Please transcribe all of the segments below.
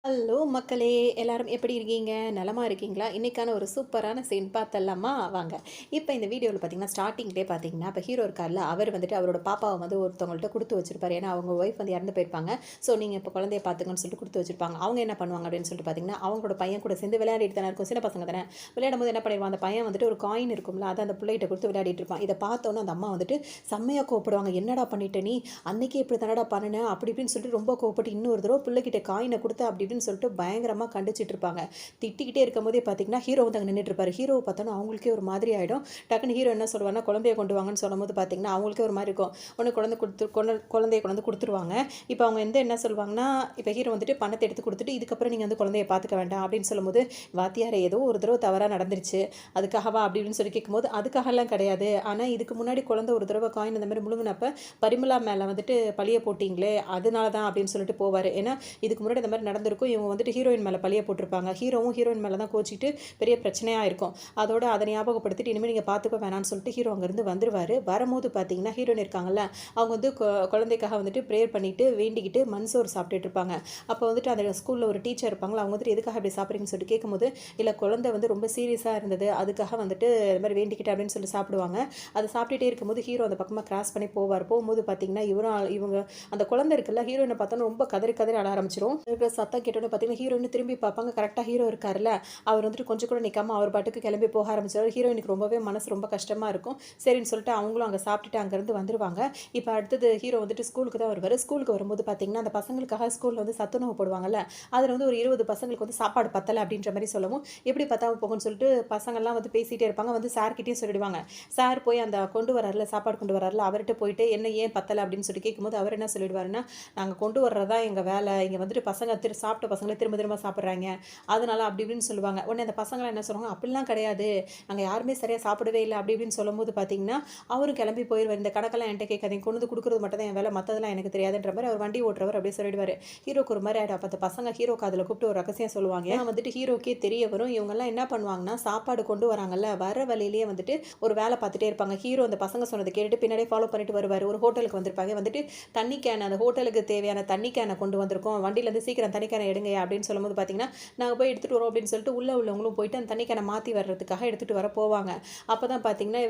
Hello மக்களே! எல்லாரும் எப்படி இருக்கீங்க? நலமா இருக்கீங்களா? இன்னைக்கான ஒரு சூப்பரான சீன் பார்த்தரலாமா? வாங்க. இப்ப இந்த வீடியோல பார்த்தீங்கன்னா, ஸ்டார்ட்டிங்லயே பார்த்தீங்கன்னா, இப்ப ஹீரோ இருக்கார்ல, அவர் வந்துட்டு அவரோட பாப்பாவ வந்து ஒருத்தவங்கள்ட்ட குடுத்து வச்சிருப்பாரு. ஏன்னா, அவங்க ஒய்ஃப் வந்து இறந்து போயிருப்பாங்க. ஸோ, நீங்க இப்ப குழந்தைய பார்த்துக்கங்கன்னு சொல்லிட்டு குடுத்து வச்சிருப்பாங்க. அவங்க என்ன பண்ணுவாங்க அப்படின்னு சொல்லிட்டு பார்த்தீங்கன்னா, அவங்களோட பையன் கூட சேர்ந்து விளையாடிட்டு தானே இருக்கும். சின்ன பசங்க தானே. விளையாடும்போது என்ன பண்ணிருவான், அந்த பையன் வந்துட்டு ஒரு காயின் இருக்கும்ல, அத அந்த புள்ளைகிட்ட குடுத்து விளையாடிட்டு இருப்பான். இத பார்த்தோனே அந்த அம்மா வந்துட்டு செம்மையா கோவப்படுவாங்க. "என்னடா பண்ணிட்ட நீ? அன்னைக்கே இப்படி தானடா பண்ணுன?" அப்படி இப்படின்னு சொல்லிட்டு ரொம்ப கோவப்பட்டு, இன்னொரு தடவ பிள்ளைகிட்ட காயின குடுத்த அப்படி இப்படின்னு சொல்லிட்டு பயங்கரமா கண்டிச்சிட்டு இருப்பாங்க. திட்டிக்கிட்டே இருக்கும்போதே பார்த்தீங்கன்னா, ஹீரோ வந்து அங்க நின்னுட்டு இருப்பாரு. ஹீரோவ பார்த்தோனே அவங்களுக்கே ஒரு மாதிரி ஆயிடும். டக்குனு ஹீரோ என்ன சொல்லுவாருன்னா, "குழந்தைய கொண்டு வாங்கன்னு" சொல்லும்போது பார்த்தீங்கன்னா, அவங்களுக்கே ஒரு மாரி இருக்கும். உடனே குழந்தைய கொண்டு வந்து குடுத்துருவாங்க. இப்ப அவங்க வந்து என்ன சொல்லுவாங்கன்னா, இப்ப ஹீரோ வந்துட்டு பணத்த எடுத்து குடுத்துட்டு, "இதுக்கப்புறம் நீங்க வந்து குழந்தைய பார்த்துக்க வேண்டாம்" அப்படின்னு சொல்லும்போது, "வாத்தியாரே ஏதோ ஒரு தடவ தவறா நடந்துருச்சு. அதுக்காகவா?" அப்படி இப்படின்னு சொல்லி கேட்கும்போது, "அதுக்காகலாம் கிடையாது. ஆனா இதுக்கு முன்னாடி குழந்தை ஒரு தடவ காயின் இந்த மாரி முழுங்குனப்ப, பரிமளா மேல வந்துட்டு பழிய போட்டீங்களே, அதனால தான்" அப்படின்னு சொல்லிட்டு போவாரு. ஏன்னா, இதுக்கு முன்னாடி இந்த மாரி நடந்திருக்கும். இவங்க வந்துட்டு ஹீரோயின் மேல பழிய போட்டிருப்பாங்க. ஹீரோவும் ஹீரோயின் மேல தான் கோச்சிக்கிட்டு பெரிய பிரச்சனையா இருக்கும். அதோட அத ஞாபகப்படுத்திட்டு இனிமே நீங்க பார்த்துக்க வேணான்னு சொல்லிட்டு ஹீரோ அங்கருந்து வந்துருவாரு. வரும்போது பார்த்தீங்கன்னா, ஹீரோயின் இருக்காங்கல்ல, அவங்க வந்து குழந்தைக்காக வந்துட்டு பிரேயர் பண்ணிட்டு, வேண்டிக்கிட்டு மண் சோறு சாப்பிட்டுட்டு இருப்பாங்க. அப்போ வந்துட்டு அந்த ஸ்கூல்ல ஒரு டீச்சர் இருப்பாங்கல்ல, அவங்க வந்துட்டு எதுக்காக இப்படி சாப்பிடுறீங்கன்னு சொல்லிட்டு கேட்கும்போது, இல்ல குழந்தை வந்து ரொம்ப சீரியஸா இருந்தது. அதுக்காக வந்துட்டு இது மாரி வேண்டிக்கிட்டேன் அப்படின்னு சொல்லி சாப்பிடுவாங்க. அத சாப்பிட்டுட்டே இருக்கும்போது ஹீரோ அந்த பக்கமா கிராஸ் பண்ணி போவாரு. போகும்போது பார்த்தீங்கன்னா, இவங்க அந்த குழந்தை இருக்குல்ல, ஹீரோயின பார்த்தோன்னே ரொம்ப கதறி கதறி அழ ஆரம்பிச்சுரும். இருக்கிற சத்தம் கேட்டோனே பார்த்தீங்கன்னா, ஹீரோயின் திரும்பி பார்ப்பாங்க. கரெக்ட்டா ஹீரோ இருக்கார்ல, அவர் வந்துட்டு கொஞ்சம் கூட நிக்காம அவர் பாட்டுக்கு கிளம்பி போக ஆரம்பிச்சாரு. ஹீரோயினுக்கு ரொம்பவே மனசு ரொம்ப கஷ்டமா இருக்கும். சரின்னு சொல்லிட்டு அவங்களும் அங்க சாப்பிட்டுட்டு அங்கருந்து வந்துருவாங்க. இப்ப அடுத்தது ஹீரோ வந்துட்டு ஸ்கூலுக்கு தான் வருவாரு. ஸ்கூலுக்கு வரும்போது பார்த்தீங்கன்னா, அந்த பசங்களுக்காக ஸ்கூல்ல வந்து சத்துணவு போடுவாங்கல்ல, அதுல வந்து ஒரு 20 பசங்களுக்கு வந்து சாப்பாடு பத்தல அப்படின்ற மாரி சொல்லவும், எப்படி பத்தாம போகும்ன்னு சொல்லிட்டு பசங்கள்லாம் வந்து பேசிட்டே இருப்பாங்க. வந்து சார் கிட்டயும் சொல்லிடுவாங்க. சார் போய் அந்த கொண்டு வரார்ல, சாப்பாடு கொண்டு வரார்ல, அவர்ட்ட போயிட்டு என்ன ஏன் பத்தல அப்படின்னு சொல்லி கேட்கும்போது, அவர் என்ன சொல்லிடுவாருன்னா, நாங்க கொண்டு வர்றது தான் எங்க வேலை. இங்க வந்துட்டு பசங்க சாப்பிட்ட பசங்களே திரும்ப திரும்ப சாப்பிடுறாய்ங்க. அதனால அப்படி இப்படின்னு சொல்லுவாங்க. உடனே அந்த பசங்கலாம் என்ன சொல்லுவாங்க, அப்படிலாம் கிடையாது. நாங்க யாருமே சரியா சாப்பிடவே இல்ல. அப்படி இப்படின்னு சொல்லும்போது பார்த்தீங்கன்னா, அவரும் கிளம்பி போயிருவாரு. இந்த கணக்கெல்லாம் என்ட்ட கேட்காதீங்க. கொண்டு வந்து குடுக்குறது மட்டும் தான் என் வேலை. மத்ததெல்லாம் எனக்கு தெரியாதுன்ற மாரி அவர் வண்டி ஓட்டுறவர் அப்படியே சொல்லிடுவாரு. ஹீரோக்கு ஒரு மாரி ஆயிடும். அப்ப அந்த பசங்க ஹீரோ காதுல கூப்பிட்டு ஒரு ரகசியம் சொல்லுவாங்க. ஏன்னா வந்துட்டு ஹீரோக்கே தெரிய வரும். இவங்கலாம் என்ன பண்ணுவாங்கன்னா, சாப்பாடு கொண்டு வராங்கல்ல, வர வழியிலேயே வந்துட்டு ஒரு வேலை பார்த்துட்டே இருப்பாங்க. ஹீரோ அந்த பசங்க சொன்னத கேட்டுட்டு பின்னாடியே ஃபாலோ பண்ணிட்டு வருவாரு. ஒரு ஹோட்டலுக்கு வந்திருப்பாங்க. வந்துட்டு தண்ணி கேன் அந்த ஹோட்டலுக்கு தேவையான தண்ணி கேன கொண்டு வந்திருக்கோம். வண்டியிலேருந்து சீக்கிரம் தண்ணி கேன எடுங்கயா அப்படின்னு சொல்லும்போது பார்த்தீங்கன்னா, நாங்க போய் எடுத்துட்டு வரோம் அப்படின்னு சொல்லிட்டு உள்ள உள்ளவங்களும் போயிட்டு அந்த தண்ணி கேன மாத்தி வர்றதுக்காக எடுத்துட்டு வர போவாங்க. அப்பதான் பார்த்தீங்கன்னா,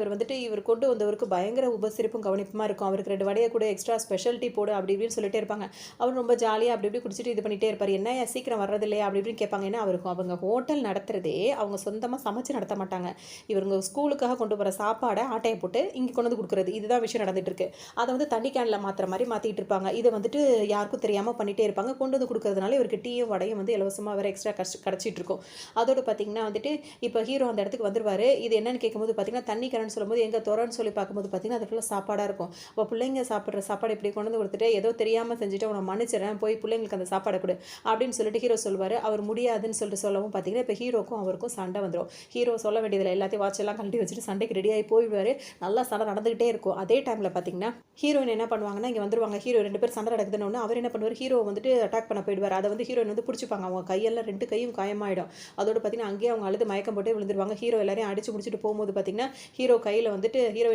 இவர் கொண்டு வந்தவருக்கு பயங்கர உபசரிப்பும் கவனிப்புமா இருக்கும். அவருக்கு 2 வடைய கூட எக்ஸ்ட்ரா ஸ்பெஷல் டீ போடு அப்படி இப்படின்னு சொல்லிட்டே இருப்பாங்க. அவரும் ரொம்ப ஜாலியா அப்படி இப்படி குடிச்சிட்டு இது பண்ணிட்டே இருப்பாரு. "என்னய்யா சீக்கிரம் வர்றதில்லையா?" அப்படி இப்படின்னு கேட்பாங்க. ஏன்னா அவங்க ஹோட்டல் நடத்துறதே அவங்க சொந்தமா சமைச்சு நடத்த மாட்டாங்க. இவங்க ஸ்கூலுக்காக கொண்டு வர சாப்பாட ஆட்டைய போட்டு இங்க கொண்டு வந்து குடுக்குறது. இதுதான் விஷயம் நடந்துட்டு இருக்கு. அத வந்து தண்ணி கேன்ல மாத்துற மாரி மாத்திட்டு இருப்பாங்க. இத வந்துட்டு யாருக்கும் தெரியாம பண்ணிட்டே இருப்பாங்க. கொண்டு வந்து குடுக்குறதுனால இவருக்கு டீயும், வடையும் வந்து இலவசமா வேற எக்ஸ்ட்ரா கிடைச்சிட்டு இருக்கும். அதோட பார்த்தீங்கன்னா வந்துட்டு, இப்ப ஹீரோ அந்த இடத்துக்கு வந்துருவாரு. இது என்னன்னு கேட்கும்போது பார்த்தீங்கன்னா, தண்ணி கேனுன்னு சொல்லும்போது, எங்க தொறன்னு சொல்லி பார்க்கும்போது பார்த்தீங்கன்னா, அது ஃபுல்லா சாப்பாடா இருக்கும். அப்ப பிள்ளைங்க சாப்பிடுற சாப்பாடு இப்படி கொண்டு வந்து குடுத்துட்டு, ஏதோ தெரியாம செஞ்சுட்டேன். உன்ன மன்னிச்சுடுறேன். போய் பிள்ளைங்களுக்கு அந்த சாப்பாட குடு. அப்படின்னு சொல்லிட்டு ஹீரோ சொல்லுவாரு. அவர் முடியாதுன்னு சொல்லிட்டு சொல்லவும் பார்த்தீங்கன்னா, இப்ப ஹீரோக்கும் அவருக்கும் சண்டை வந்துரும். ஹீரோ சொல்ல வேண்டியதில்ல. எல்லாத்தையும் வாட்ச் எல்லாம் கழட்டி வச்சுட்டு சண்டைக்கு ரெடி ஆயி போயிடுவாரு. நல்லா சண்டை நடந்துகிட்டே இருக்கும். அதே டைம்ல பார்த்தீங்கன்னா, ஹீரோயின் என்ன பண்ணுவாங்கன்னா, இங்க வந்துருவாங்க. ஹீரோ 2 பேரும் சண்டை நடக்குதுன்னு உடனே அவர் என்ன பண்ணுவாரு, ஹீரோவ வந்துட்டு அட்டாக் பண்ண போயிடுவாரு. அத வந்து ஹீரோயின் வந்து புடிச்சுப்பாங்க. அவங்க கையெல்லாம் 2 கையும் காயமாயிடும். அதோட பார்த்தீங்கன்னா, அங்கேயே அவங்க அழுது மயக்கம் போட்டே விழுந்துருவாங்க. ஹீரோ எல்லாரையும் அடிச்சு முடிச்சுட்டு போம்போது பார்த்தீங்கன்னா, ஹீரோயின்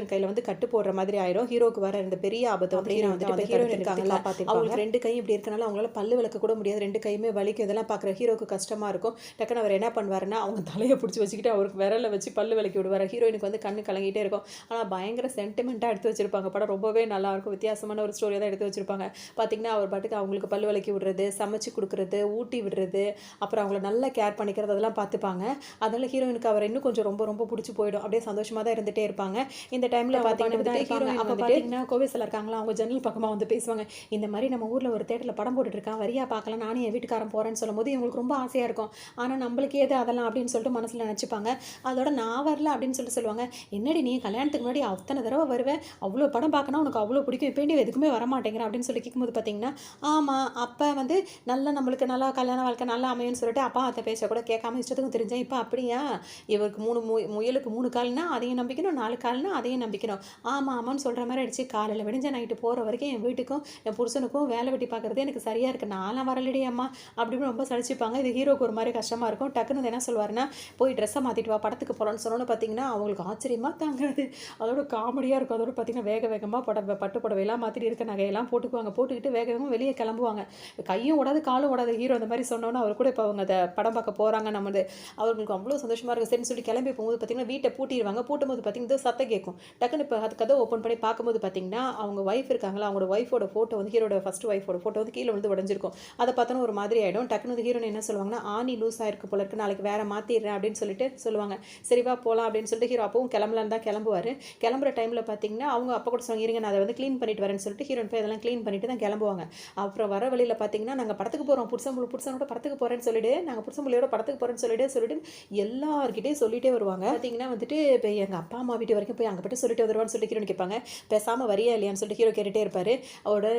கையில வந்து கட்டு போடுற மாதிரி ஆயிரும். ஹீரோக்கு வர இந்த பெரிய ஆபத்த வந்து ஹீரோ வந்துட்டு இப்ப ஹீரோயின் இருக்காங்கல்ல, அவங்களுக்கு 2 கையும் இப்படி இருக்கனால அவங்களால பல்லு விளக்க கூட முடியாது. 2 கையுமே வலிக்கும். இதெல்லாம் பார்க்குற ஹீரோக்கு கஷ்டமா இருக்கும். டக்குனு அவர் என்ன பண்ணுவாருன்னா, அவங்க தலைய புடிச்சு வச்சுக்கிட்டு அவருக்கு விரல வச்சு பல்லு விளக்கி விடுவாரு. ஹீரோயினுக்கு வந்து கண்ணு கலங்கிட்டே இருக்கும். ஆனா பயங்கர சென்டிமென்ட்டா எடுத்து வச்சிருப்பாங்க. படம் ரொம்பவே நல்லாயிருக்கும். வித்தியாசமான ஒரு ஸ்டோரியா தான் எடுத்து வச்சிருப்பாங்க. பார்த்தீங்கன்னா, அவர் பாட்டுக்கு அவங்களுக்கு பல்லு விளக்கி விடுறது, சமைச்சு குடுக்குறது, ஊட்டி விடுறது, அப்புறம் அவங்கள நல்லா கேர் பண்ணிக்கிறது அதெல்லாம் பார்த்துப்பாங்க. அதனால ஹீரோயினுக்கு அவர இன்னும் கொஞ்சம் ரொம்ப ரொம்ப புடிச்சு போயிடும். அப்படியே சந்தோஷமா தான் இருந்துட்டே இருப்பாங்க. இந்த டைம்ல பார்த்தீங்கன்னா வந்துட்டு ஹீரோயின் அப்ப பார்த்தீங்கன்னா, கோவில்ஸ்ல இருக்காங்களா, அவங்க ஜன்னல் பக்கமா வந்து பேசுவாங்க. இந்த மாரி நம்ம ஊர்ல ஒரு தியேட்டர்ல படம் போட்டுட்டு இருக்கான். வரியா பார்க்கலாம். நானும் என் வீட்டுக்காரன் போறேன்னு சொல்லும்போது இவங்களுக்கு ரொம்ப ஆசையா இருக்கும். ஆனா நம்மளுக்கு ஏது அதெல்லாம் அப்படின்னு சொல்லிட்டு மனசுல நெனச்சுப்பாங்க. அதோட நான் வரல அப்படின்னு சொல்லிட்டு சொல்லுவாங்க. என்னடி நீ கல்யாணத்துக்கு முன்னாடி அத்தன தடவ வருவ. அவ்ளோ படம் பார்க்கணும் உனக்கு அவ்ளோ பிடிக்கும். இப்ப ஏன்டி எதுக்குமே வரமாட்டேங்கிற அப்படின்னு சொல்லி கேட்கும்போது பார்த்தீங்கன்னா, ஆமா அப்ப வந்து நல்லா நம்மளுக்கு நல்லா கல்யாண வாழ்க்கை நல்லா அமையும்னு சொல்லிட்டு அப்பா அத்தை பேச்ச கூட கேட்காம இஷ்டத்துக்கும் திரிஞ்சேன். இப்ப அப்படியா? இவருக்கு 3 முயலுக்கு 3 கால்னா அதையும் நம்பிக்கணும், 4 கால்னா அதையும் நம்பிக்கணும். ஆமா, ஆமான்னு சொல்ற மாரி ஆயிடுச்சு. காலையில விடிஞ்சு நைட்டு போற வரைக்கும் என் வீட்டுக்கும், என் புருஷனுக்கும் வேலை வெட்டி பார்க்கறதே எனக்கு சரியா இருக்கு. நான்லாம் வரலடி அம்மா அப்படின்னு ரொம்ப சலிச்சுப்பாங்க. இது ஹீரோக்கு ஒரு மாரி கஷ்டமா இருக்கும். டக்குனு வந்து என்ன சொல்லுவாருன்னா, போய் ட்ரெஸ்ஸ மாத்திட்டு வா படத்துக்கு போலான்னு சொன்னோனே பார்த்தீங்கன்னா, அவங்களுக்கு ஆச்சரியமா தாங்காது. அதோட காமெடியா இருக்கும். அதோட பார்த்தீங்கன்னா, வேக வேகமா பட்டு புடவைலாம் மாத்திட்டு இருக்க நகையெல்லாம் போட்டுக்குவாங்க. போட்டுக்கிட்டு வேக வேகமா வெளிய கிளம்புவாங்க. கையும் ஓடாது, காலும் ஓடாது. சொல்லாத ஹீரோ அந்த மாதிரி சொன்னோன்னா அவர் கூட இப்போ அவங்க அதை படம் பார்க்க போகிறாங்க நம்ம அவங்களுக்கு அவ்வளோ சந்தோஷமாக இருக்குது. சரின்னு சொல்லி கிளம்பி போகும்போது பார்த்தீங்கன்னா வீட்டை பூட்டிடுவாங்க. பூட்டும்போது பார்த்தீங்கன்னா சத்தம் கேட்கும். டக்குன்னு இப்போ அது கதை ஓப்பன் பண்ணி பார்க்கும்போது பார்த்தீங்கன்னா அவங்க ஒய்ஃப் இருக்காங்களா, அவங்களோட ஒய்ஃபோட ஃபோட்டோ வந்து ஹீரோட ஃபர்ஸ்ட் ஒய்ஃபோட ஃபோட்டோ வந்து கீழே வந்து உடஞ்சிருக்கும். அதை பார்த்தோன்னா ஒரு மாதிரி ஆகிடும். டக்குனு வந்து ஹீரோன் என்ன சொல்லுவாங்கன்னா, ஆணி லூஸ் ஆயிருக்கு போல இருக்கு, நாளைக்கு வேற மாற்றிடுறேன் அப்படின்னு சொல்லிட்டு சொல்லுவாங்க. சரிவா போகலாம் அப்படின்னு சொல்லிட்டு ஹீரோ அப்பவும் கிளம்பலான்னு தான் கிளம்புவார். கிளம்புற டைமில் பார்த்தீங்கன்னா அவங்க அப்போ கூட சொல்லுவாங்க, இருங்க நான் அதை வந்து க்ளீன் பண்ணிட்டு வரேன்னு சொல்லிட்டு ஹீரோன் போய் அதெல்லாம் க்ளீன் பண்ணிட்டு தான் கிளம்புவாங்க. அப்புறம் வர வழியில் பார்த்தீங்கன்னா நாங்கள் படத்துக்கு போகிறோம், புருஷனோட படத்துக்கு போகிறேன்னு சொல்லிட்டு, நாங்கள் புருஷன் படத்துக்கு போகிறேன்னு சொல்லிட்டு எல்லார்கிட்டையும் சொல்லிட்டே வருவாங்க. பார்த்தீங்கன்னா வந்துட்டு இப்போ எங்கள் அப்பா அம்மா வீட்டு வரைக்கும் போய் அங்கே போய்ட்டு சொல்லிட்டு வருவான்னு சொல்லிட்டு ஹீரோன் கேட்பாங்க. பேசாமல் வரியா இல்லையான்னு சொல்லிட்டு ஹீரோ கேட்டுகிட்டே இருப்பார்.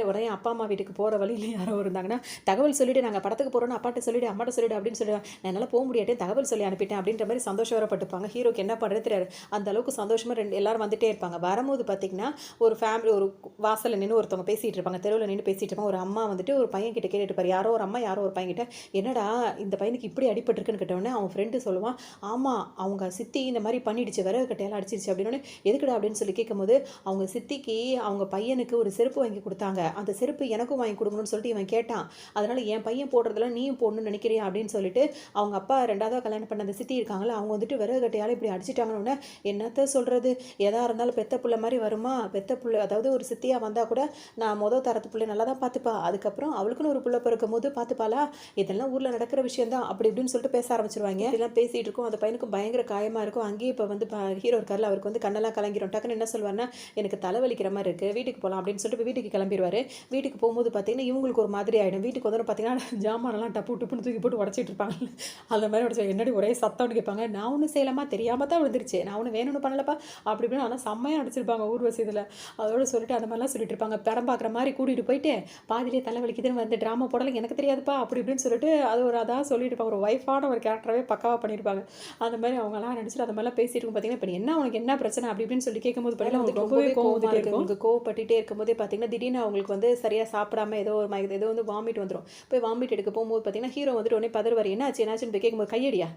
உடனே அப்பா அம்மா வீட்டுக்கு போகிற வழியில் யாரோ இருந்தாங்கன்னா தகவல் சொல்லிட்டு நாங்கள் படத்துக்கு போகிறோன்னு அப்பாட்ட சொல்லிவிடு அம்மாட்ட சொல்லிவிடு அப்படின்னு சொல்லுவேன். நான் என்னால் போக முடியாட்டே தகவல் சொல்லி அனுப்பிட்டேன் அப்படின்ற மாதிரி சந்தோஷம் வரப்பட்டுப்பாங்க. ஹீரோக்கு என்ன பண்ணுறது தெரியாது. அந்த அளவுக்கு சந்தோஷமாக எல்லாரும் வந்துட்டே இருப்பாங்க. வரும்போது பார்த்தீங்கன்னா ஒரு ஃபேமிலி ஒரு வாசலில் நின்று ஒருத்தவங்க பேசிகிட்டு இருப்பாங்க. தெருவில் நின்று பேசிகிட்டு இருப்பாங்க. ஒரு அம்மா வந்துட்டு ஒரு பையன் கிட்ட கேட்டுட்டு இருப்பார். யாரோ ஒரு அம்மா யாரோ ஒரு பையன் கிட்ட, என்னடா இந்த பையனுக்கு இப்படி அடிபட்டுருக்குன்னு கேட்டோடனே அவன் ஃப்ரெண்டு சொல்லுவான், ஆமாம் அவங்க சித்தி இந்த மாதிரி பண்ணிடுச்சு, விறகு கட்டையெல்லாம் அடிச்சிருச்சு அப்படின்னு. எதுக்குடா அப்படின்னு சொல்லி கேட்கும்போது, அவங்க சித்திக்கு அவங்க பையனுக்கு ஒரு செருப்பு வாங்கி கொடுத்தாங்க, அந்த செருப்பு எனக்கும் வாங்கி கொடுக்கணும்னு சொல்லிட்டு இவன் கேட்டான், அதனால் என் பையன் போடுறதுல நீயும் போடணும்னு நினைக்கிறியா அப்படின்னு சொல்லிட்டு அவங்க அப்பா ரெண்டாவது கல்யாணம் பண்ண அந்த சித்தி இருக்காங்களா, அவங்க வந்துட்டு விறகு கட்டையால் இப்படி அடிச்சிட்டாங்கன்னு. என்னத்த சொல்கிறது, எதாக இருந்தாலும் பெத்த பிள்ளை மாதிரி வருமா, பெத்த பிள்ளை அதாவது ஒரு சித்தியாக வந்தால் கூட நான் தரத்து பிள்ளை நல்லா தான் பார்த்துப்பா, அதுக்கப்புறம் அவளுக்குன்னு ஒரு பிள்ளை பிறக்கும் போது பார்த்துப்பாளா, இதெல்லாம் ஊரில் நடக்கிற விஷயம் தான் அப்படி இப்படின்னு சொல்லிட்டு பேச ஆரம்பிச்சிருவாங்க. இதெல்லாம் பேசிகிட்டு இருக்கும். அந்த பையனுக்கு பயங்கர காயமாக இருக்கும். அங்கேயே இப்போ வந்து ஹீரோ இருக்கார்ல, அவருக்கு வந்து கண்ணெல்லாம் கலங்கிடும். டக்குன்னு என்ன சொல்வார்னா, எனக்கு தலைவலிக்கிற மாதிரி இருக்குது, வீட்டுக்கு போகலாம் அப்படின்னு சொல்லிட்டு வீட்டுக்கு கிளம்பிடுவார். வீட்டுக்கு போகும்போது பார்த்தீங்கன்னா இவங்களுக்கு ஒரு மாதிரி ஆகிடும். வீட்டுக்கு வந்து பார்த்தீங்கன்னா ஜாமானெல்லாம் டப்புன்னு தூக்கி போட்டு உடச்சிட்டு இருப்பாங்க. அந்த மாதிரி உடச்சி என்னடி ஒரே சத்தம்னு கேட்பாங்க. நான் ஒன்றும் செய்யலாமா, தெரியாமல் தான் விழுந்துருச்சு, நான் ஒன்றும் வேணும்னு பண்ணலப்பா அப்படி இப்படின்னு. ஆனால் செம்மையாக அடிச்சிருப்பாங்க ஊர்வசி இதில். அதோட சொல்லிட்டு அந்த மாதிரிலாம் சொல்லிட்டு இருப்பாங்க. படம் பார்க்குற மாதிரி கூட்டிகிட்டு போயிட்டு பாதிலே தலைவலிக்குதுன்னு வந்து ட்ராமா போடலை, எனக்கு தெரியாதுப்பா அப்படி இப்படின்னு சொல்லிட்டு அது ஒரு அதாக சொல்லிட்டு இருப்பாங்க. ஒரு ஒய்ஃபான ஒரு கேரக்டராகவே பக்காவாக பண்ணியிருப்பாங்க. அந்த மாதிரி அவங்களாம் நடிச்சுட்டு அந்த மாதிரிலாம் பேசிட்டு இருக்கும். பார்த்தீங்கன்னா இப்போ என்ன உனக்கு என்ன பிரச்சனை அப்படி இப்படின்னு சொல்லி கேட்கும்போது பார்த்தீங்கன்னா அவங்களுக்கு ரொம்பவே கோவப்பட்டுட்டே இருக்கும். உங்களுக்கு கோவப்பட்டுட்டே இருக்கும்போதே பார்த்தீங்கன்னா திடீர்னு அவங்களுக்கு வந்து சரியாக சாப்பிடாம ஏதோ ஒரு ஏதோ வந்து வாமிட் வந்துடும். போய் வாமிட் எடுக்க போகும்போது பார்த்தீங்கன்னா ஹீரோ வந்துட்டு உடனே பதறுவார், என்னாச்சுன்னு போய் கேட்கும்போது கையடியா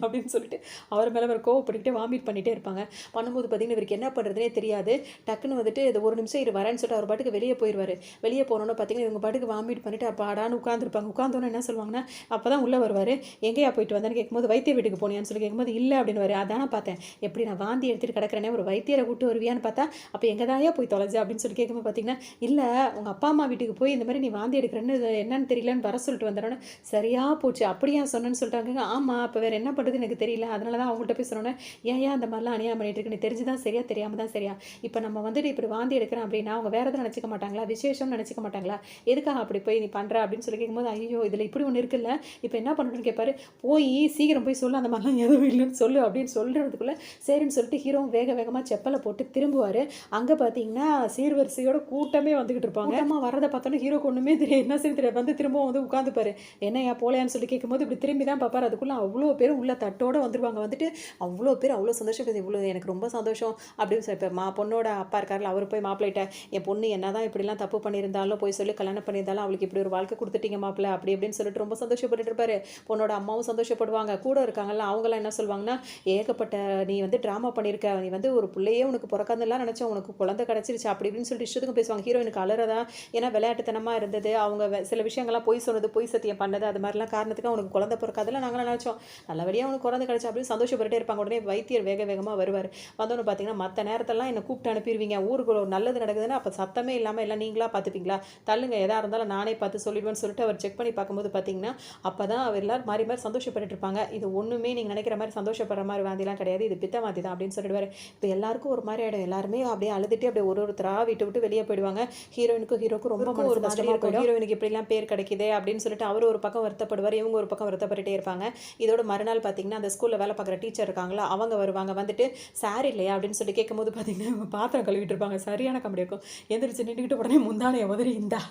அப்படின்னு சொல்லிட்டு அவர் மேலே அவர் கோவப்பட்டுக்கிட்டே வாமிட் பண்ணிகிட்டே இருப்பாங்க. பண்ணும்போது பார்த்தீங்கன்னா இவருக்கு என்ன பண்ணுறதுனே தெரியாது. டக்குன்னு வந்துட்டு இது ஒரு நிமிஷம் இரு வரேன்னு சொல்லிட்டு அவர் பாட்டுக்கு வெளியே போயிடுவார். வெளியே போனோன்னு பார்த்தீங்கன்னா இவங்க பாட்டுக்கு வாமிட் பண்ணிட்டு அப்பாடான்னு உட்காந்துருப்பாங்க. உட்காந்தோன்னு என்ன சொல்லுவாங்கன்னா, அப்போ தான் உள்ளே வருவார். எங்கேயா போயிட்டு வந்தேன்னு கேட்கும்போது வைத்திய வீட்டுக்கு போனியான்னு சொல்லி கேட்கும்போது இல்லை அப்படின்னு வரு. அதானே பார்த்தேன், எப்படி நான் வாந்தி எடுத்துகிட்டு கிடக்கிறேனே, ஒரு வைத்தியரை கூப்பிட்டு வருவியான்னு பார்த்தா அப்போ எங்கே தாயா போய் தொலைஞ்சா அப்படின்னு சொல்லி கேட்கும்போது பார்த்தீங்கன்னா, இல்லை உங்கள் அப்பா அம்மா வீட்டுக்கு போய் இந்த மாதிரி நீ வாந்தி எடுக்கிறேன்னு என்னன்னு தெரியலன்னு வர சொல்லிட்டு வந்துடணும். சரியாக போச்சு அப்படியா சொன்னேன்னு சொல்லிட்டாங்க. ஆமாம் அப்போ வேறு என்ன பண்ணுறது எனக்கு தெரியல, அதனால தான் அவங்கள்ட்ட போய் சொன்னோன்னே, ஏன் அந்த மாதிரிலாம் அநியாயம் பண்ணிட்டு இருக்கு, நீ தெரிஞ்சு தான் சரியா தெரியாமல் தான் சரியா, இப்போ நம்ம வந்துட்டு இப்படி வாந்தி எடுக்கிறேன் அப்படின்னா அவங்க வேறு எதுவும் நினச்சிக்க மாட்டாங்களா, விசேஷம் நினச்சிக்க மாட்டாங்களா, எதுக்காக அப்படி போய் நீ பண்ணுற அப்படின்னு சொல்லி கேட்கும்போது, ஐயோ இதில் இப்படி ஒன்று இருக்குல்ல, இப்போ என்ன பண்ணணும்னு கேட்பாரு. போய் சீக்கிரம் போய் சொல்லு, அந்த மாதிரிலாம் எதுவும் இல்லைன்னு சொல்லு அப்படின்னு சொல்கிறதுக்குள்ளே சரின்னு சொல்லிட்டு ஹீரோவும் வேகமாக செப்பலை போட்டு திரும்புவார். அங்கே பார்த்தீங்கன்னா சீர்வரிசையோட கூட்டமே வந்துக்கிட்டு இருப்பாங்க. கூட்டமாக வரதை பார்த்தோன்னா ஹீரோக்கு ஒன்றுமே தெரியாது, என்ன சரி தெரியாது. வந்து திரும்பவும் வந்து உட்காந்துப்பாரு. என்னையா போலையான்னு சொல்லி கேட்கும்போது இப்படி திரும்பி தான் பார்ப்பார். அதுக்குள்ளே அவ்வளோ பேர் உள்ள தட்டோடு வந்துருவாங்க. வந்துட்டு அவ்வளோ பேர் அவ்வளோ சந்தோஷம், இவ்வளோ எனக்கு ரொம்ப சந்தோஷம் அப்படின்னு சொல்லி இப்போ பொண்ணோட அப்பா இருக்கார்ல, அவர் போய் மாப்பிள்ளைகிட்ட என் பொண்ணு என்ன தான் இப்படிலாம் தப்பு பண்ணியிருந்தாலும் போய் சொல்லி கல்யாணம் பண்ணியிருந்தாலும் அவளுக்கு இப்படி ஒரு வாழ்க்கை கொடுத்துட்டீங்க மாப்பிள்ளை அப்படி அப்படின்னு சொல்லிட்டு ரொம்ப சந்தோஷப்பட்டு இருப்பாரு. பொண்ணோட அம்மாவும் சந்தோஷப்படுவாங்க. கூட இருக்காங்கல்ல அவங்களாம் என்ன சொல்லுவாங்கன்னா, ஏகப்பட்ட நீ வந்து ட்ராமா பண்ணியிருக்க, நீ வந்து ஒரு பிள்ளையே உனக்கு பிறக்காதெல்லாம் நினச்சா உனக்கு குழந்தை கிடச்சிருச்சு அப்படி இப்படின்னு சொல்லிட்டு இஷ்டத்துக்கும் பேசுவாங்க. ஹீரோயினுக்கு அலறதா, ஏன்னா விளையாட்டுத்தனமாக இருந்தது, அவங்க சில விஷயங்கள்லாம் பொய் சொன்னது, பொய் சத்தியம் பண்ணது, அது மாதிரிலாம் காரணத்துக்கு அவனுக்கு குழந்தை பிறக்காதெல்லாம் நாங்களாம் நினச்சோம், நல்லபடியாக அவனுக்கு குழந்தை கிடச்சா அப்படின்னு சந்தோஷப்பட்டுட்டே இருப்பாங்க. உடனே வைத்தியர் வேகமாக வருவார். வந்தோன்னு பார்த்தீங்கன்னா மற்ற நேரத்தெல்லாம் என்னை கூப்பிட்டு அனுப்பிடுவீங்க, ஊருக்கு நல்லது நடக்குதுன்னா அப்போ சத்தமே இல்லாமல் எல்லாம் நீங்களாக பார்த்துப்பீங்களா, தள்ளுங்க எதாக இருந்தாலும் நானே பார்த்து சொல்லிடுவேன்னு சொல்லிட்டு அவர் செக் பண்ணி பார்க்கும்போது பார்த்தீங்கன்னா அப்போ தான் அவர் எல்லோரும் மாறி சந்தோஷப்பட்டு இருப்பாங்க. இது ஒன்றுமே நீங்கள் நினைக்கிற மாதிரி சந்தோஷப்படுற மாதிரி வாந்திலாம் கிடையாது, இது பித்த வாந்தி தான் அப்படின்னு சொல்லிடுவார். இப்போ எல்லாருக்கும் ஒரு மாதிரி ஆகிடும். எல்லாருமே அப்படியே அழுதுட்டு அப்படியே ஒருத்தராக விட்டு வெளியே போயிடுவாங்க. ஹீரோக்கும் ரொம்ப ஒரு கஷ்டமாக போயிடும். ஹீரோயினுக்கு இப்படிலாம் பேர் கிடைக்குது அப்படின்னு சொல்லிட்டு அவர் ஒரு பக்கம் வருத்தப்படுவார், இவங்க ஒரு பக்கம் வருத்தப்பட்டுட்டே இருப்பாங்க. இதோட மறுநாள் பார்த்தீங்கன்னா அந்த ஸ்கூலில் வேலை பார்க்குற டீச்சர் இருக்காங்களா அவங்க வருவாங்க. வந்துட்டு சாரி இல்லையா அப்படின்னு சொல்லி கேட்கும்போது பார்த்தீங்கன்னா பாத்திரம் கழுவிட்டு இருப்பாங்க. சரியான கம்பெனி இருக்கும். எந்திரிச்சு நின்றுக்கிட்டு உடனே முந்தானையை உதறி இந்தா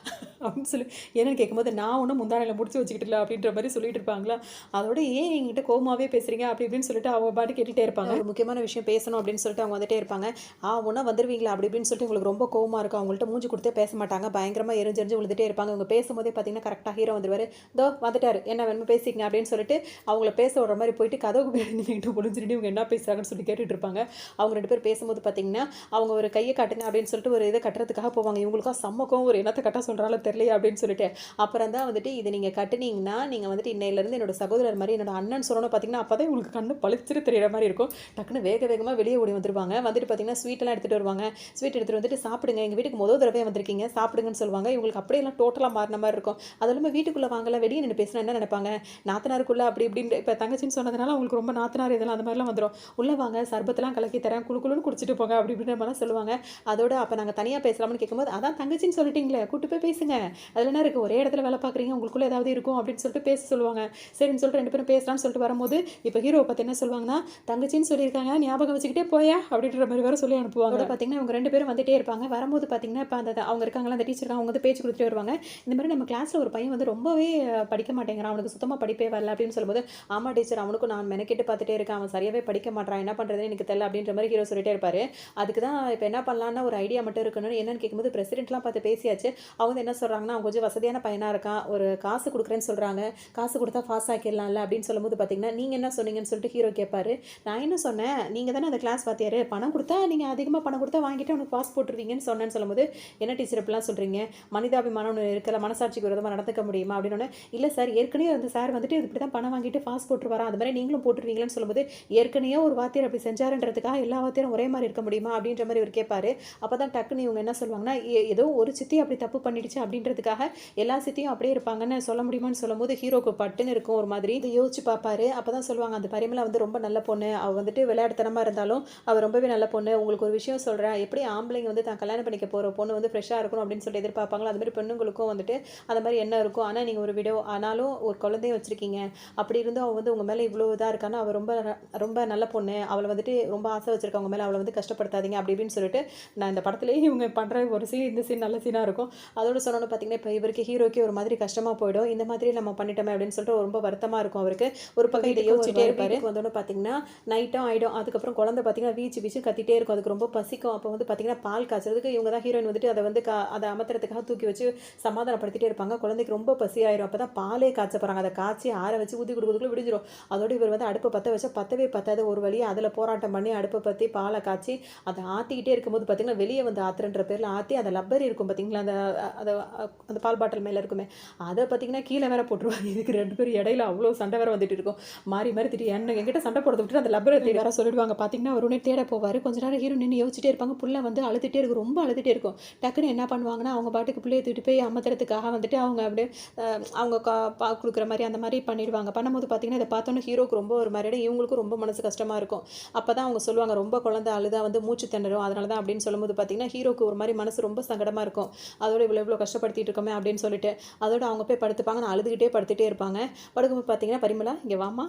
அப்படின்னு சொல்லி என்னன்னு கேட்கும்போது, நான் ஒன்றும் முந்தானையில் முடிச்சு வச்சுக்கிட்டு இல்லை அப்படின்ற மாதிரி சொல்லிட்டு இருப்பாங்களா. அதோட ஏன் என்கிட்ட கோமாவே பேசுறீங்க அப்படி இப்படின்னு சொல்லிட்டு அவங்க பாட்டு கேட்டுகிட்டே இருப்பாங்க. ஒரு முக்கியமான விஷயம் பேசணும் அப்படின்னு சொல்லிட்டு அவங்க வந்துட்டே இருப்பாங்க. ஒன்றா வந்துருவீங்களா அப்படி இப்படின்னு சொல்லிட்டு உங்களுக்கு ரொம்ப கோவமாக இருக்கும். அவங்கள்ட்ட மூஞ்சி கொடுத்தே பேச மாட்டாங்க, பயங்கரமாக எரிஞ்சு விழுந்துட்டே இருப்பாங்க. அவங்க பேசும்போதே பார்த்தீங்கன்னா கரெக்டாக ஹீரோ வந்துருவார். இதோ வந்துட்டார், என்ன வேணுமோ பேசிக்கங்க அப்படின்னு சொல்லிட்டு அவங்கள பேச விடுற மாதிரி போயிட்டு கதவுக்கு நின்றுட்டு முடிஞ்சுட்டு இவங்க என்ன பேசுகிறாங்கன்னு சொல்லி கேட்டுட்டு இருப்பாங்க. அவங்க ரெண்டு பேர் பேசும்போது பார்த்தீங்கன்னா அவங்க ஒரு கையை காட்டுங்க அப்படின்னு சொல்லிட்டு ஒரு இதை கட்டுறதுக்காக போவாங்க. இவங்களுக்கும் சம்மக்கம் ஒரு என்னத்தை கட்ட சொல்கிறாலும் தெரியலையே அப்படின்னு சொல்லிட்டு அப்புறம் தான் வந்துட்டு இதை நீங்கள் கட்டுனீங்கன்னா நீங்கள் வந்துட்டு இன்னையிலேருந்து என்னோட சகோதரர் மாதிரி என்னோட அண்ணன் சொல்லணும் பார்த்தீங்கன்னா அப்போ தான் உங்களுக்கு கண்ணு பளிச்சுட்டு தெரியிற மாதிரி இருக்கும். டக்குன்னு வேக வேகமாக வெளியே ஓடி வந்துருவாங்க. வந்துட்டு பார்த்தீங்கன்னா ஸ்வீட்டெல்லாம் எடுத்துகிட்டு வருவாங்க. ஸ்வீட் எடுத்துகிட்டு வந்துட்டு சாப்பிடுங்க, எங்கள் வீட்டுக்கு முதல் தடவை வந்திருக்கீங்க சாப்பிடுங்கன்னு சொல்லுவாங்க. இவங்களுக்கு அப்படியெல்லாம் டோட்டலாக மாறின மாதிரி இருக்கும். அது இல்லாமல் வீட்டுக்குள்ளே வாங்கல, வெளியே நின்று பேசினா என்ன நினைப்பாங்க, நாத்தனாருக்குள்ளே அப்படி இப்படின்னு இப்போ தங்கச்சின்னு சொன்னதுனால அவங்களுக்கு ரொம்ப நாத்தனார் இதெல்லாம் அந்த மாதிரிலாம் வந்துடும். உள்ளே வாங்க சர்பத்தெல்லாம் கலக்கி தரேன், குழுக்குழுன்னு குடிச்சிட்டு போங்க அப்படி இப்படின்ற மாதிரிலாம் சொல்லுவாங்க. அதோட அப்போ நாங்கள் தனியாக பேசலாம்னு கேட்கும்போது அதான் தங்கச்சின்னு சொல்லிட்டீங்களே கூட்டு போய் பேசுங்க, அதில் என்ன இருக்குது, ஒரே இடத்துல வேலை பார்க்குறீங்க, உங்களுக்குள்ளே ஏதாவது இருக்கும் அப்படின்னு சொல்லிட்டு பேச சொல்லுவாங்க. சரின்னு சொல்லிட்டு 2 பேரும் பேசலாம்னு சொல்லிட்டு வரும்போது இப்போ ஹீரோவை பார்த்து என்ன சொல்லுவாங்கன்னா, தங்கச்சின்னு சொல்லியிருக்காங்க ஞாபகம் வச்சுக்கிட்டே போயா அப்படின்ற மாதிரி வேறு சொல்லி அனுப்புவாங்க. பார்த்தீங்கன்னா இவங்க 2 பேரும் வந்துட்டே இருப்பாங்க. வரும்போது பார்த்தீங்கன்னா இப்போ அந்த அவங்க இருக்காங்களா அந்த டீச்சர் அவங்க வந்து பேச்சு கொடுத்துட்டே வருவாங்க. இந்த மாதிரி நம்ம கிளாஸில் ஒரு பையன் வந்து ரொம்பவே படிக்க மாட்டேங்கிறான், அவனுக்கு சுத்தமாக படிப்பே வரல அப்படின்னு சொல்லும்போது, ஆமாம் டீச்சர் அவனுக்கும் நான் மெனக்கிட்டு பார்த்துட்டே இருக்கேன், அவன் சரியாகவே படிக்க மாட்டான், என்ன பண்ணுறதுன்னு எனக்கு தெரியல அப்படின்ற மாதிரி ஹீரோ சொல்லிட்டே இருப்பார். அதுக்கு தான் இப்போ என்ன பண்ணலான்னா ஒரு ஐடியா மட்டும் இருக்கணும்னு என்னன்னு கேட்கும்போது பிரசிடென்ட்லாம் பார்த்து பேசியாச்சு. அவங்க வந்து என்ன சொல்கிறாங்கன்னா அவங்க கொஞ்சம் வசதியான பையனாக இருக்கான், ஒரு காசு கொடுக்குறேன்னு சொல்கிறாங்க, காசு கொடுத்தா பாஸ் ஆக்கிடலாம்ல அப்படின்னு சொல்லும்போது பார்த்தீங்கன்னா நீங்கள் என்ன சொன்னீங்கன்னு சொல்லிட்டு ஹீரோ கேட்பாரு. நான் என்ன சொன்னேன், நீங்கள் தானே அந்த கிளாஸ் பார்த்தியாரு, பணம் கொடுத்தா நீங்கள் அதிகமாக பணம் கொடுத்தா வாங்கிட்டு அவனுக்கு பாஸ் போட்டுருவீங்கன்னு சொன்னேன்னு சொல்லும்போது, என்ன டீச்சர் இப்படிலாம் சொல்கிறீங்க, மனிதாபிமானம் இருக்கல, மனசாட்சிக்கு விரோதமாக நடந்துக்க முடியுமா அப்படின்னு. இல்லை சார் ஏற்கனவே அந்த சார் வந்துட்டு இப்படி தான் பணம் வாங்கிட்டு பாஸ் போட்டுருவாரா, அந்த மாதிரி நீங்களும் போட்டுருவீங்களன்னு சொல்லும்போது, ஏற்கனவே ஒரு வாத்தியார் அப்படி செஞ்சாருன்றதுக்காக எல்லா வாத்தியாரும் ஒரே மாதிரி இருக்க முடியுமா அப்படின்ற மாதிரி இவர் கேட்பாரு. அப்போ தான் டக்குன்னு இவங்க என்ன சொல்லுவாங்கன்னா, ஏதோ ஒரு சித்தி அப்படி தப்பு பண்ணிடுச்சு அப்படின்றதுக்காக எல்லா சித்தியும் அப்படியே இருப்பாங்கன்னு சொல்ல முடியுமான்னு சொல்லும்போது ஹீரோக்கு பட்டுன்னு இருக்கும் ஒரு மாதிரி. இதை யோசிச்சு பார்ப்பாரு. அப்போ தான் சொல்லுவாங்க, அந்த பரிமளா வந்து ரொம்ப நல்ல பொண்ணு, அவள் வந்துட்டு விளையாட்டுத்தனமாக இருந்தாலும் அவள் ரொம்பவே நல்ல பொண்ணு, உங்களுக்கு ஒரு விஷயம் சொல்கிறேன், எப்படி ஆம்பளைங்க வந்து தான் கல்யாணம் பண்ணிக்க போகிற பொண்ணு வந்து ஃப்ரெஷ்ஷாக இருக்கணும் அப்படின்னு சொல்லி எதிர்பார்ப்பாங்களோ அது மாதிரி பெண்ணுங்களுக்கும் வந்துட்டு அந்த மாதிரி என்ன இருக்கும். ஆனால் நீங்கள் ஒரு விடோ ஆனாலும் ஒரு குழந்தையும் வச்சுருக்கீங்க, அப்படி இருந்தும் அவள் வந்து உங்கள் மேலே இவ்வளோ இதாக இருக்கான்னா அவள் ரொம்ப ரொம்ப நல்ல பொண்ணு, அவளை வந்துட்டு ரொம்ப ஆசை வச்சுருக்கவங்க மேலே அவளை வந்து கஷ்டப்படுத்தாதீங்க அப்படி இப்படின்னு சொல்லிட்டு நான் இந்த படத்துலேயே இவங்க பண்ணுற ஒரு சீன் இந்த சீன் நல்ல சீனாக இருக்கும். அதோட சொன்னோன்னு பார்த்தீங்கன்னா இப்போ இவருக்கு ஹீரோக்கே ஒரு மாதிரி கஷ்டமாக போயிடும், இந்த மாதிரி நம்ம பண்ணிட்டோமே அப்படின்னு சொல்லிட்டு ரொம்ப வருத்தமாக இருக்கும் அவருக்கு. ஒரு பக்கம் இதை யோசிச்சுட்டே இருப்பார். வந்தோன்னு பார்த்தீங்கன்னா நைட்டும் ஆகிடும். அதுக்கப்புறம் குழந்தை பார்த்தீங்கன்னா வீச்சு கத்திட்டே இருக்கும், அதுக்கு ரொம்ப பசிக்கும். அப்போ வந்து பார்த்தீங்கன்னா பால் காய்ச்சறதுக்கு இவங்க தான் ஹீரோயின் வந்துட்டு அதை வந்து அதை அமர்த்துறதுக்காக தூக்கி வச்சு சமாதானப்படுத்திட்டே இருப்பாங்க. குழந்தைக்கு ரொம்ப பசி ஆயிரும். அப்போ தான் பாலே காய்ச்ச போகிறாங்க, அதை காய்ச்சி ஆற வச்சு ஊற்றி கொடுக்குறதுக்குள்ள விடிஞ்சிடும். அதோடு இவர் வந்து அடுப்பை பற்ற வச்சா பத்தவே பத்தாது, ஒரு வழியாக அதில் போராட்டம் பண்ணி அடுப்பை பற்றி பாலை காய்ச்சி அதை ஆற்றிக்கிட்டே இருக்கும்போது பார்த்தீங்கன்னா வெளியே வந்து ஆத்துறன்ற பேரில் ஆற்றி அதை லப்பரி இருக்கும் பார்த்தீங்களா, அந்த பால் பாட்டில் மேலே இருக்குமே, அதை பார்த்தீங்கன்னா கீழே வேற போட்டுருவாங்க. இதுக்கு 2 பேரும் இடையில அவ்வளோ சண்டை வேற வந்துட்டு இருக்கும். மாறி திட்டி என்கிட்ட சண்டை போட விட்டுட்டு அந்த லப்பரை தேடி வேற சொல்லிடுவாங்க. பார்த்தீங்கன்னா ஒரு தேட போவார். கொஞ்ச நேரம் ஹீரோ நின்று யோசிச்சுட்டே இருப்பாங்க. புள்ள வந்து அழுதுகிட்டே இருக்கும், ரொம்ப அழுதுகிட்டே இருக்கும். டக்குன்னு என்ன பண்ணுவாங்கன்னா அவங்க பாட்டுக்கு பிள்ளையை தூக்கிட்டு போய் அமர்த்துறதுக்காக வந்துட்டு அவங்க அப்படியே அவங்க பால் கொடுக்குற மாதிரி அந்த மாதிரி பண்ணிடுவாங்க. பண்ணும்போது பார்த்தீங்கன்னா இதை பார்த்தோன்னே ஹீரோக்கு ரொம்ப ஒரு மாதிரி இவங்களுக்கும் ரொம்ப மனசு கஷ்டமாக இருக்கும். அப்போ தான் அவங்க சொல்லுவாங்க ரொம்ப குழந்தை அழுதா வந்து மூச்சு திணறும் அதனால தான் அப்படின்னு சொல்லும்போது பார்த்தீங்கன்னா ஹீரோக்கு ஒரு மாதிரி மனசு ரொம்ப சங்கடமாக இருக்கும். அதோட இவ்வளோ கஷ்டப்படுத்திட்டு இருக்கோமே அப்படின்னு சொல்லிட்டு அதோட அவங்க போய் படுத்துப்பாங்க. நான் அழுதுகிட்டே படுத்துகிட்டே இருப்பாங்க. படுக்கும்போது பார்த்தீங்கன்னா பரிமளா இங்கே வாமா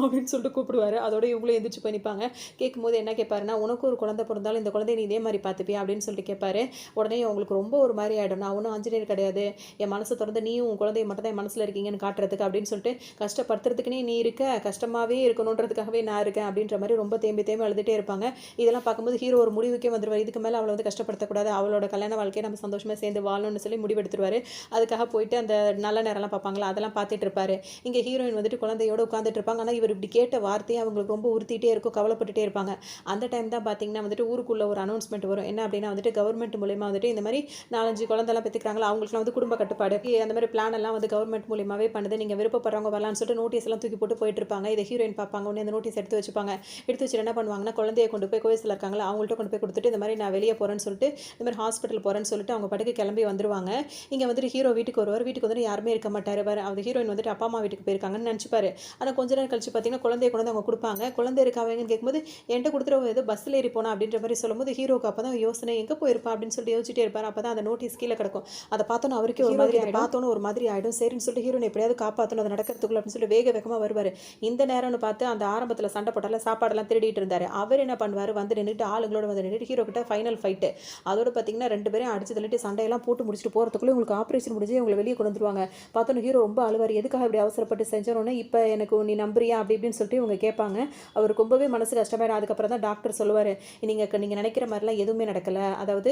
அப்படின்னு சொல்லிட்டு கூப்பிடுவார். அதோட இவங்களும் எந்திரிச்சு போய் நிற்பாங்க. கேட்கும்போது என்ன கேட்பாருன்னா, உனக்கு ஒரு குழந்தை பிறந்தாலும் இந்த குழந்தைய நீ இதே மாதிரி பார்த்துப்பியா அப்படின்னு சொல்லிட்டு கேட்பாரு. உடனே அவங்களுக்கு ரொம்ப ஒரு மாதிரி ஆகிடும். நான் ஒன்றும் ஆஞ்சநேயர் கிடையாது, என் மனசை திறந்து நீயும் உன் குழந்தைய மட்டும் தான் என் மனசில் இருக்கீங்கன்னு காட்டுறதுக்கு அப்படின்னு சொல்லிட்டு, கஷ்டப்படுத்துறதுக்குனே நீ இருக்க, கஷ்டமாகவே இருக்கணுன்றதுக்காகவே நான் இருக்கேன் அப்படின்ற மாதிரி ரொம்ப தேம்பி அழுதுகிட்டே இருப்பாங்க. இதெல்லாம் பார்க்கும்போது ஹீரோ ஒரு முடிவுக்கே வந்துடுவார். இதுக்கு மேலே அவளை வந்து கஷ்டப்படுத்தக்கூடாது, அவளோட கல்யாண வாழ்க்கையை நம்ம சந்தோஷமாக சேர்ந்து வாழணும்னு சொல்லி முடிவெடுத்துருவார். அதுக்காக போயிட்டு அந்த நல்ல நேரம்லாம் பார்ப்பாங்களா அதெல்லாம் பார்த்துட்டு இருப்பாரு. இங்கே ஹீரோயின் வந்துட்டு குழந்தையோடு உட்காந்துட்டு இருப்பாங்க. ஆனால் இவர் இப்படி கேட்ட வார்த்தையை அவங்களுக்கு ரொம்ப உறுத்திட்டே இருக்கும், கவலைப்பட்டுட்டே இருப்பாங்க. அந்த டைம் தான் பார்த்தீங்கன்னா வந்துட்டு ஊருக்குள்ள ஒரு அனௌன்ஸ்மெண்ட் வரும். என்ன அப்படின்னா வந்துட்டு கவர்மெண்ட் மூலியமாக வந்துட்டு இந்த மாதிரி 4-5 குழந்தைலாம் பெற்றுக்கிறாங்களா அவங்களுக்குலாம் வந்து குடும்ப கட்டுப்பாடு அந்த மாதிரி பிளான் எல்லாம் வந்து கவர்மெண்ட் மூலியமாகவே பண்ணுது, நீங்கள் விருப்பப்படுறவங்க வரலான்னு சொல்லிட்டு நோட்டீஸ் எல்லாம் தூக்கி போட்டு போயிட்டு இருப்பாங்க. இதை ஹீரோயின் பார்ப்பாங்க. உடனே அந்த நோட்டீஸ் எடுத்து வச்சுப்பாங்க. எடுத்து வச்சுட்டு என்ன பண்ணுவாங்கன்னா குழந்தையை கொண்டு போய் கோயில்ல இருக்காங்களா அவங்கள்ட்ட கொண்டு போய் கொடுத்துட்டு இந்த மாதிரி நான் வெளியே போகிறேன்னு சொல்லிட்டு இந்த மாதிரி ஹாஸ்பிட்டல் போகிறேன்னு சொல்லிட்டு அவங்க பட்டுக்கு கிளம்பி வந்துருவாங்க. இங்கே வந்துட்டு ஹீரோ வீட்டுக்கு வருவார். வீட்டுக்கு வந்துட்டு யாருமே இருக்க மாட்டார். அந்த ஹீரோயின் வந்துட்டு அப்பா அம்மா வீட்டுக்கு போயிருக்காங்கன்னு நினச்சிப்பாரு. ஆனால் கொஞ்ச நேரம் கழிச்சு பார்த்தீங்கன்னா குழந்தைய கொண்டு வந்து அவங்க கொடுப்பாங்க. குழந்தை இருக்காங்கன்னு கேட்கும்போது என்கிட்ட கொடுத்துட்டு ஏதோ பஸ்ஸில் ஏறி போனா அப்படின்ற மாதிரி சொல்லும்போது ஹீரோக்கு அப்போ தான் யோசனை எங்கே போயிருப்பா அப்படின்னு சொல்லிட்டு யோசிச்சுட்டே இருப்பார். அப்போ தான் அந்த நோட்டீஸ் கீழே கிடக்கும். அதை பார்த்தோன்னு அவருக்கே ஒரு மாதிரி பார்த்தோன்னு ஒரு மாதிரி ஆகிடும். சரின்னு சொல்லிட்டு ஹீரோனை எப்படியாவது காப்பாற்றணும் அதை நடக்கிறதுக்குள்ள அப்படின்னு சொல்லிட்டு வேகமாக வருவார். இந்த நேரம்னு பார்த்து அந்த ஆரம்பத்தில் சண்டை போட்டால சாப்பாடெல்லாம் திருடிட்டு இருந்தார். அவர் என்ன பண்ணுவார், வந்து நின்றுட்டு ஆளுங்களோட வந்து நின்றுட்டு ஹீரோ கிட்ட ஃபைனல் ஃபைட்டு. அதோட பார்த்தீங்கன்னா 2 பேரும் அடிச்சு தள்ளிட்டு சண்டையெல்லாம் போட்டு முடிச்சுட்டு போகிறதுக்குள்ளே உங்களுக்கு ஆப்ரேஷன் முடிஞ்சு உங்களை வெளியே கொண்டு வந்துருவாங்க. பார்த்தோன்னு ஹீரோ ரொம்ப அழுவார். எதுக்காக இப்படி அவசரப்பட்டு செஞ்சோன்னே இப்போ எனக்கு நீ நம்புறியா அப்படி இப்படின்னு சொல்லிட்டு இவங்க கேட்பாங்க. அவருக்கு ரொம்பவே மனசு கஷ்டமாயிடும். அதுக்கப்புறம் தான் டாக்டர் சொல்லுவார், நீங்கள் நினைக்கிற மாதிரிலாம் எதுவுமே நடக்கலை, அதாவது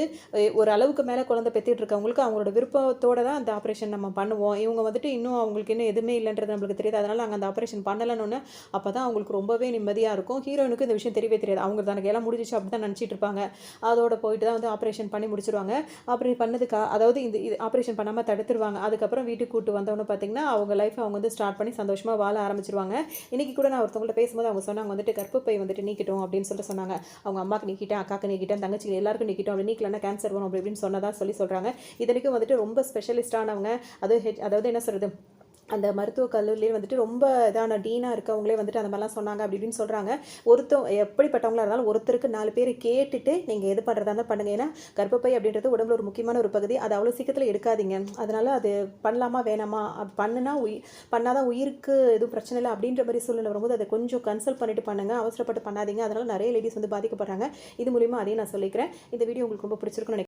ஒரு அளவுக்கு மேலே குழந்தை பெற்றுட்டு இருக்கவங்களுக்கு அவங்களோட விருப்பத்தோடு தான் அந்த ஆப்ரேஷன் நம்ம பண்ணுவோம், இவங்க வந்துட்டு இன்னும் அவங்களுக்கு இன்னும் எதுவுமே இல்லைன்றது நம்மளுக்கு தெரியாது, அதனால் நாங்கள் அந்த ஆப்ரேஷன் பண்ணலன்னு. அப்போ தான் அவங்களுக்கு ரொம்பவே நிம்மதியாக இருக்கும். ஹீரோயினுக்கு இந்த விஷயம் தெரியவே தெரியாது. அவங்க தனக்கு எல்லாம் முடிஞ்சிச்சு அப்படி தான் நினச்சிட்டு இருப்பாங்க. அதோட போயிட்டு தான் வந்து ஆப்ரேஷன் பண்ணி முடிச்சிருவாங்க. ஆப்ரேஷன் பண்ணதுக்கு அதாவது இது ஆப்ரேஷன் பண்ணாமல் தடுத்துருவாங்க. அதுக்கு அதுக்கப்புறம் வீட்டுக்கு கூட்டு வந்தவொன்னே பார்த்தீங்கன்னா, அவங்க லைஃப் அவங்க வந்து ஸ்டார்ட் பண்ணி சந்தோஷமா வாழ ஆரம்பிச்சுருவாங்க. இன்னைக்கு கூட நான் ஒருத்தவங்கள்ட்ட பேசும்போது அவங்க சொன்னாங்க வந்துட்டு, "கர்ப்பப்பை வந்துட்டு நீக்கிட்டோம்" அப்படின்னு சொல்லிட்டு சொன்னாங்க. அவங்க அம்மாக்கு நீக்கிட்டேன், அக்காக்கு நீக்கிட்டேன், தங்கச்சிக்கு எல்லாருக்கும் நீக்கிட்டோம். அப்படி நீக்கலன்னா கேன்சர் வரும் அப்படி இப்படின்னு சொன்னதா சொல்றாங்க. இத்தனைக்கும் வந்துட்டு ரொம்ப ஸ்பெஷலிஸ்ட்டானவங்க. அதாவது என்ன சொல்றது? அந்த மருத்துவக் கல்லூரியிலேயே வந்துட்டு ரொம்ப இதான டீனா இருக்கவங்களே வந்துட்டு அந்த மாதிரிலாம் சொன்னாங்க அப்படி இப்படின்னு சொல்றாங்க. எப்படிப்பட்டவங்களா இருந்தாலும் ஒருத்தருக்கு 4 பேர் கேட்டுட்டு நீங்க எது பண்றதா இருந்தாலும் பண்ணுங்க. ஏன்னா, கர்ப்பப்பை அப்படின்றது உடம்புல ஒரு முக்கியமான ஒரு பகுதி. அது அவ்வளோ சீக்கிரத்தில எடுக்காதீங்க. அதனால அது பண்ணலாமா? வேணாமா? பண்ணுனா பண்ணாதான் உயிருக்கு எதுவும் பிரச்சனை இல்ல அப்படின்ற மாரி சூழ்நிலை வரும்போது, அத கொஞ்சம் கன்சல்ட் பண்ணிட்டு பண்ணுங்க. அவசரப்பட்டு பண்ணாதீங்க. அதனால நெறைய லேடீஸ் வந்து பாதிக்கப்படுறாங்க. இது மூலியமா அதையும் நான் சொல்லிக்கிறேன். இந்த வீடியோ உங்களுக்கு ரொம்ப பிடிச்சிருக்கும்னு